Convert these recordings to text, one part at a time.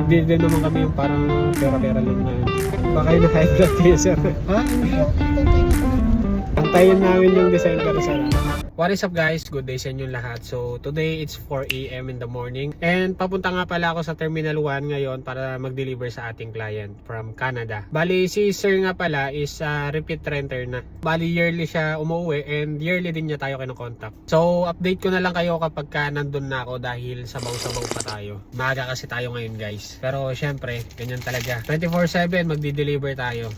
Hindi din naman kami yung parang pera-pera lang na. Baka yung high blood kayo, sir. Ha? Antayin namin yung December, sir. What is up guys? Good day sa inyong lahat. So today it's 4 AM in the morning and papunta nga pala ako sa Terminal 1 ngayon para mag-deliver sa ating client from Canada. Bali si sir nga pala is repeat renter na. Bali yearly siya umuwi and yearly din niya tayo kinokontak. So update ko na lang kayo kapag nandun na ako dahil sabaw-sabaw pa tayo. Maaga kasi tayo ngayon guys. Pero syempre ganyan talaga. 24/7 magdi-deliver tayo.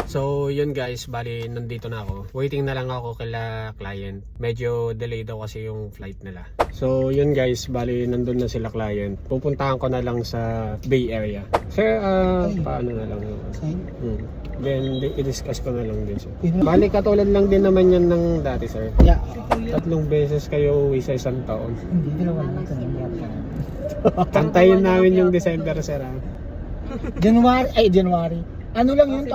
So yun guys, bali nandito na ako. Waiting na lang ako kila client. Medyo delay daw kasi yung flight nila. So yun guys, bali nandun na sila client. Pupuntahan ko na lang sa Bay Area. Sir, paano na lang yun? Then i-discuss ko na lang din sir. Bali katulad lang din naman yan ng dati sir. Yeah. 3 beses kayo uwi sa isang taon. Hindi, dalawa lang ito. Antayin namin yung December sir ha. January. Ano lang yun,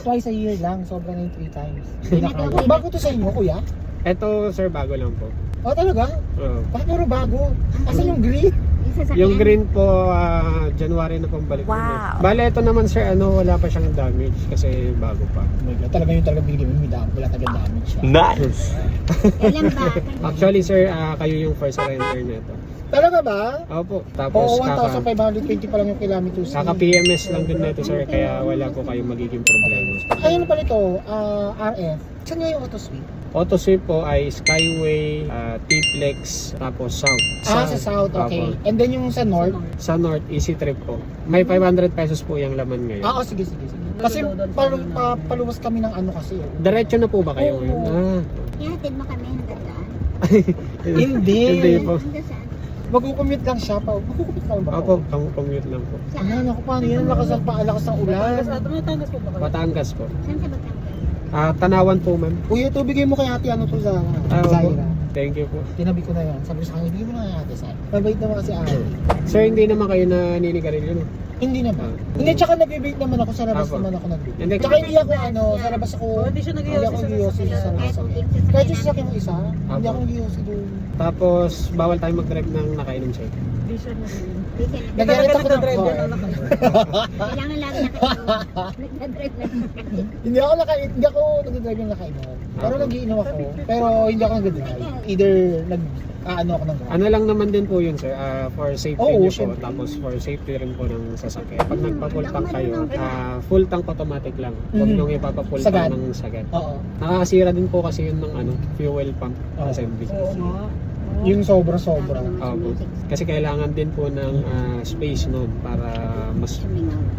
twice a year lang. Sobra na yung 3 times. Hindi na kaya. Bago to sa inyo, kuya? Eto sir, bago lang po. Oh, talaga? Oo. Bakit puro bago? Asan yung green? Yung green po, January na pong balik. Wow. Bale, ito naman sir, wala pa siyang damage kasi bago pa. Oh my God, talaga yung talaga bigyan mo, wala talaga damage siya. Nice! Kailan ba? Actually sir, kayo yung first renter nito. Talaga ba? Opo, tapos Oo, 1,520 pa lang yung kilometers. kaka PMS lang din nito sir, kaya wala po kayong magiging problema. Ay, ano pa nito? RF. Saan nga yung auto sweep? Auto sweep po ay Skyway, T-Flex, tapos South. Sa South, okay. Opo. And then yung sa North? Sa North, Easy Trip po. May 500 pesos po yung laman ngayon. Oo, sige. Kasi paluwas kami ng ano kasi. Diretso na po ba kayo Oo. ngayon? Ihatid mo kami hanggang daan? Hindi. Hindi po. Hanggang saan? Mag-commute lang siya pa. Mag-commute lang ba? Opo, commute lang po. Ano, naku, paano yan? Lakas ng ulan. Batangas po. Saan sa Batangas? Tanawan po ma'am. Kuya, ito bigay mo kay ate ano to sa Opo. Zaira. Thank you po. Tinabi ko na yan. Sabi ko sa kanya, bigay mo na kay ate Zaira. Mabait naman kasi ate. Sir, hindi naman kayo naninigarilyo no? Hindi naman. Hindi, tsaka nag-debate naman ako sa labas Apo. naman ako nag-debate. Hindi. Tsaka hindi ako sa labas ako. Hindi ako giyosi sa labas ako. Kahit yung sasakyan ko isa, hindi ako giyosi doon. Tapos, bawal tayo mag-drive ng nakainom sir. Nag-edit ako ng car. Kailangan lagi nag-drive na. Hindi ako nag-drive yung nakainom. Pero nagiinom ako. Pero hindi ako nag-drive. Either ako ng drive. Ano lang naman din po yun sir, for safety Oo, niyo po, syempre. tapos for safety rin po ng sasakyan. Pag nagpa-full tank kayo, full tank automatic lang. Huwag niyong ipapa-full Sagad. tank ng sagad. Oo. Nakakasira din po kasi yun ng fuel pump Oo. assembly. Yung sobra-sobra. Opo. Kasi kailangan din po ng space noon para mas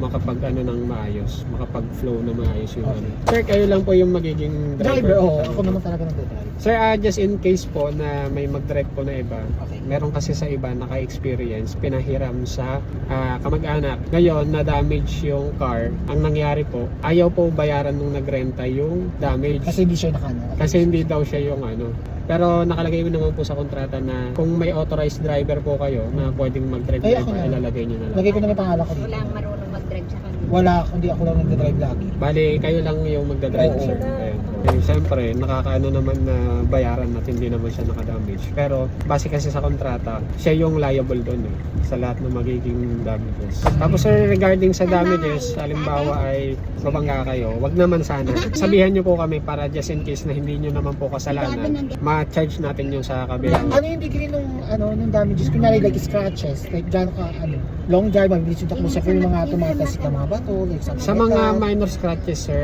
makapag ng maayos, makapag-flow na maayos yung Sir, kayo lang po yung magiging Driver, driver. oo. Ako naman talaga nag-drive. Sir, just in case po na may mag-drive po na iba, Okay. meron kasi sa iba naka-experience, pinahiram sa kamag-anak. Ngayon, na-damage yung car. Ang nangyari po, ayaw po bayaran nung nagrenta yung damage. Kasi hindi siya nakano. Kasi hindi daw siya yung Pero nakalagay naman po sa kontrata na kung may authorized driver po kayo na pwedeng mag-drive Ay, na ako iba, na. ilalagay nyo na lang. Lagay ko na may pangalan ko dito. Walang marunong mag-drive sa kanila. Wala, hindi ako lang nag-drive lagi. Bali, kayo lang yung magdadrive, Oo. sir. Ayun. Siyempre, nakakaano naman na bayaran at hindi naman siya nakadamage. Pero, base kasi sa kontrata, siya yung liable doon sa lahat ng magiging damages. Tapos sir, regarding sa damages, halimbawa ay mabangga kayo, wag naman sana. Sabihan nyo po kami para just in case na hindi nyo naman po kasalanan, ma-charge natin yung sa kabilang. Ano yung degree nung damages? Kunyari like scratches, like gano'n ka, long drive, mabilis yung takbo sa yung mga tumatas ng mga bato, like something Sa like mga that. minor scratches, sir,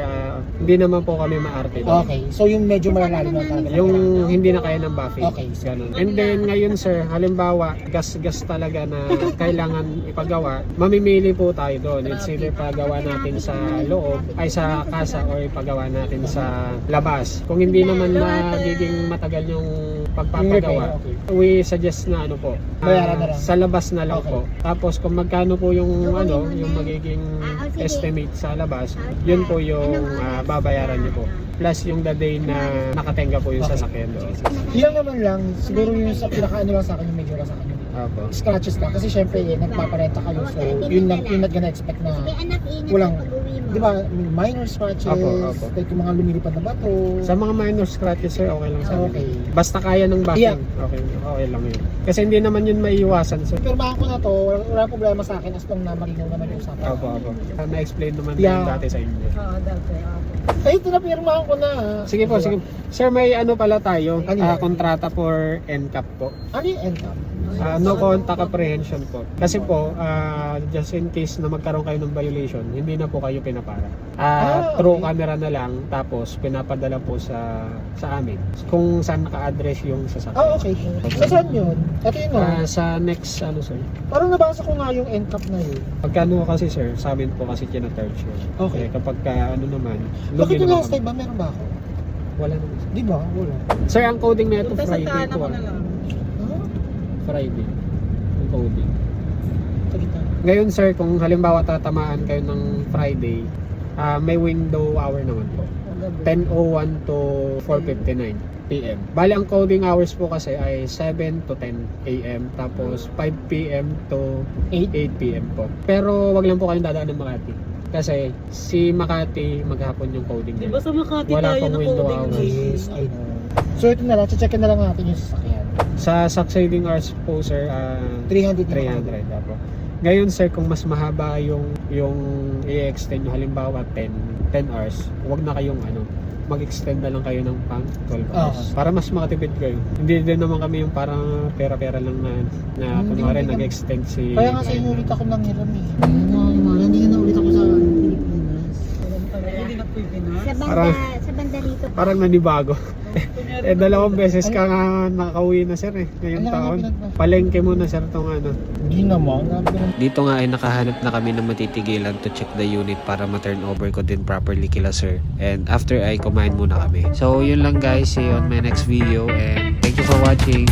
hindi naman po kami maarte doon. Okay, so yung medyo malalalim na talaga. Yung hindi na kaya ng buffing. Okay. Ganun. And then ngayon sir, halimbawa, gas talaga na kailangan ipagawa, mamimili po tayo doon. It's either pagawa natin sa loob, ay sa kasa, or ipagawa natin sa labas. Kung hindi naman magiging matagal yung pagpapagawa, we suggest na Bayaran na lang. sa labas na lang Okay. po. Tapos kung magkano po yung yung magiging estimate sa labas, yun po yung babayaran niyo po. Plus yung the day na nakatenga po yung sasakyan doon. Yan naman lang, siguro yung sa pinaka lang sa akin, yung medyo lang sa akin. Opo. scratches lang. Kasi syempre, nagpaparenta kayo. So, yun not gonna expect na Sige anak, ingat walang, ka pag-uwi mo. di ba, minor scratches, Opo. like yung mga lumilipad na bato. Sa mga minor scratches sir, okay lang sa amin. Okay. Basta kaya ng backing, Yeah. okay lang yun. Kasi hindi naman yun maiiwasan sir. Pirmahan ko na to, wala problema sa akin as long na malinaw naman yung usapan. Opo. Na-explain naman Yeah. yun dati sa inyo. Ay, ito na pirmahan ko na. Sige po, sige. Sir, may ano pala tayo, Ano yan? kontrata for NCAP po. Ano yung NCAP? No contact apprehension po. Kasi po, just in case na magkaroon kayo ng violation, hindi na po kayo pinapara. Through okay. camera na lang, tapos pinapadala po sa amin kung saan naka-address yung sasakyan. Ah, okay. Sa saan yun? Ito yun Sa next, ano sir? Parang nabasa ko nga yung NCAP na yun. Pagkano kasi sir, sa amin po kasi kina-charge yun. Okay. Kapag ano naman, Bakit yung naman last kami. time ba meron ba ako? Wala naman. Di ba? Wala. Sir, ang coding na ito Friday po. Huh? Friday. Ang coding. Tagita. Ngayon sir, kung halimbawa tatamaan kayo ng Friday, may window hour naman po. 10:01 to 4:59 PM. Bali ang coding hours po kasi ay 7 to 10 AM tapos 5 PM to 8 PM po. Pero wag lang po kayong dadaan ng Makati. Kasi si Makati maghapon yung coding niya. Diba sa Makati Wala tayo pang na window coding hours. Yes, I know. So ito na lang, checkin na lang natin yung sasakyan. Sa succeeding hours po sir, 300 na 300 po. Ngayon sir, kung mas mahaba yung i-extend nyo, halimbawa 10 hours, huwag na kayong mag-extend na lang kayo ng pang 12 hours. Para mas makatipid kayo. Hindi din naman kami yung parang pera-pera lang na kunwari hindi. nag-extend si... Kaya nga sa inyo ulit ako nang hiram eh. Hindi na ulit ako sa Pilipinas. Hindi na po yung Pinas. Sa banda rito. Parang nanibago. Dalawang beses ka nga nakauwi na sir ngayong Ano, taon. pinag- Palengke mo na sir tong Hindi naman. Dito nga ay nakahanap na kami ng matitigilan to check the unit para ma-turn over ko din properly kila sir. And after ay kumain muna kami. So yun lang guys, see you on my next video and thank you for watching.